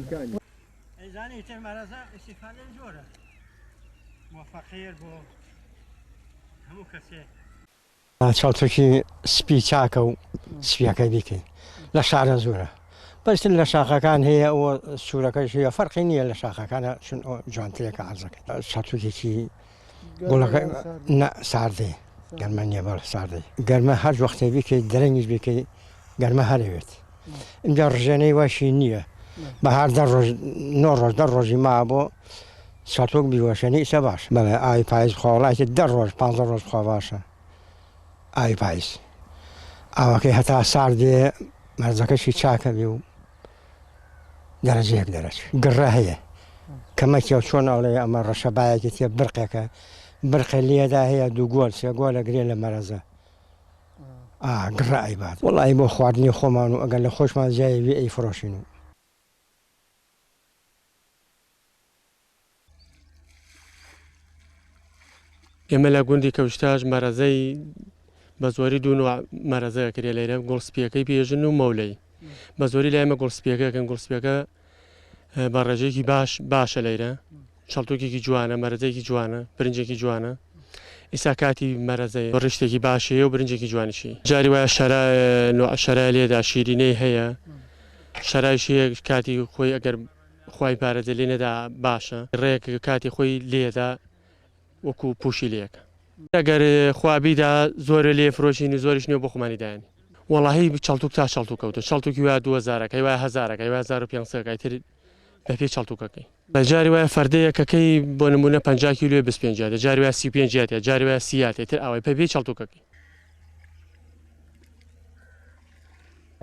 دوکانی ئەیزانی تر مەرەزە ئیسیفادە زۆرە بۆ فەقیر بۆ هەموو کەسێ چاڵتۆکی سپی چاکە و سپیەکەی بیکەین لە شارە زۆرە بەستن لە شاخەکان هەیە ئەوە سوورەکەش هەیە فەرقی نییە لە شاخەکانە چون جوانترێکە عەرزەکەی چاڵتۆکێکی گوڵەکە ساردەی گەرمە نییە بەڵ ساردەی گەرمە هەر وەختێ بیکەیت دەرەنگیش بکەی گەرمە هەرەوێت اینجا ڕژێنەی واشی نییە بەهار 9 ڕۆژ 10 ڕۆژی ما بۆ چاڵتۆک بیوەشێنی ئیسە باش بەڵێ ئاوی پاییز خۆڵاتی 10 ڕۆژ 15 ڕۆژ خوا باشە ئاوی پاییز ئاوەکەی هەتا ساردێ مەرزەکەشی چاکە بێ و دەرەجەیەک دەرەچ گڕە هەیە کەمەکیە و چۆن ئەوڵێ ئەمە ڕەشەبایەکی تێ برقێکە برقی لێدا هەیە 2 گۆل 3 گۆلە گرێ لە مەرەزە گڕە ئەیبات وەڵی بۆ خواردنی خۆمان و ئەگەر لە خۆشمان جایوی ئەیفرۆشین و ئێمە لە گوندی کەوشتاش مەرەزەی بە زۆری دوو نوع مەرەزەکرێ لەیرە گوڵسپیەکەی پێژن و مەولەی بە زۆری لای ئێمە گوڵسپیەکەکەن گوڵسپیەکە بە ڕێژەیەکی باشە لەیرە چەڵتۆکێکی جوانە مەرەزەیەکی جوانە برنجێکی جوانە ئیسا کاتی مەرەزەیە ڕشتێکی باشەیە و برنجێکی جوانیشی جاری وایە شەرای لێدا شیرینەی هەیە شەرایشیە کاتی خۆی ئەگەر خوای پارێزە لێ نەدا باشە ڕێک کاتی خۆی لێدا وەکو پوشی لێکە ئەگەر خوابیدا زۆر لێ فرۆشینی زۆریش نییە بۆ خۆمانیدایانی وەڵاهی چەڵتوک تا چەڵتو کەوتە چەڵتوکی وایە 2000ەکەی وایە 1000ەکەی وایە 1500ەکەی تر بە پێی چەڵتوکەکەی بە جاری وایە فەردەیەکەکەی بۆ نمونە 50 کیلۆ 25 جاری وایە 35 جاری وایە 30 تر ئەوەی پێی چەڵتوکەکەی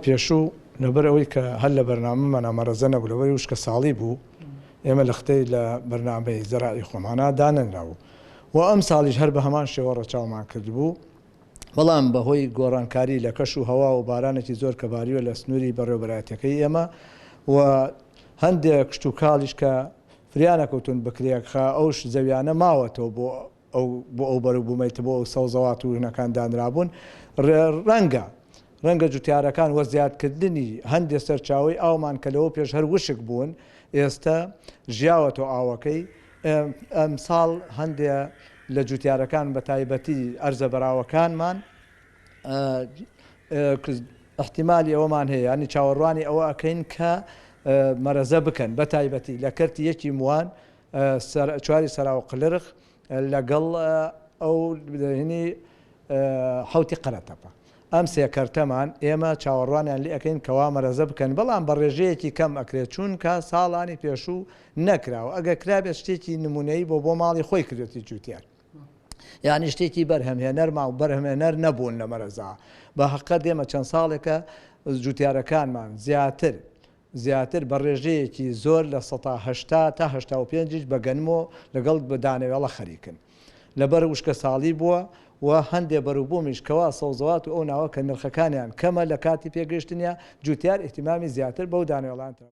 پێشوو لەبەر ئەوەی کە هەر لە بەرنامەمان ئامارەزە نەبوو لەوەی وشکە ساڵی بوو ئێمە لە ختەی لە بەرنامەی زەراعی خۆمانە دانەنراوە و ئەم ساڵیش هەر بە هەمان شێوە ڕەچاومان کردبوو بەڵام بەهۆی گۆڕانکاری لە کەش و هەوا و بارانێکی زۆر کە باریوە لە سنووری بەڕێوەبەرایەتەکەی ئێمە و هەندێک شت و کاڵیش کە فریانەکەوتون بکرێکخا ئەوش زەویانە ماوەتەوە بۆ ئەو بەروبوومەیت بۆ ئەو سەوزەوات و هینەکان دانرابوون ڕەنگە جوتیارەکان وە زیادکردنی هەندێک سەرچاوی ئاومان کە لەوە پێش هەر وشک بوون ئێستا ژیاوەتەوە ئاوەکەی ئەمساڵ هەندێک لە جوتیارەکان بە تایبەتی ئەرزە بەراوەکانمان احتیمالی ئەوەمان هەیە ینی چاوەڕوانی ئەوە ئەکەین کە مەرەزە بکەن بە تایبەتی لە کەرتی یەکی موان چواری سەراو قلرخ لەگەڵ ئەو بدەهێنی حوتی قەرەتەپە ئەم سێ کەرتەمان ئێمە چاوەڕوانیان لێ ئەەکەین کەوا مەرەزە بکەن بەڵام بە ڕێژەیەکی کەم ئەکرێت چونکە ساڵانی پێشوو نەکراوە ئەگە کرابێت شتێکی نمونەی بۆ ماڵی خۆی کردێتی جوتیار یعنی شتێکی بەرهەمهێنەر ما و بەرهەمهێنەر نەبوون لە مەرەزا بە حەقە دێمە چەند ساڵێکە جوتیارەکانمان زیاتر بە ڕێژەیەکی زۆر لە 1970 تا 85 بەگەنمۆ لەگەڵ بەدانەوێڵە خەریکن لەبەر وشکە ساڵی بووە و هەندێک بەروبوومیش کەوا سەوزەوات و ئەو ناوە کە نرخەکانیان کەمە لە کاتی پێگەشتنیە جوتیار احتیمامی زیاتر بەو دانەوێڵان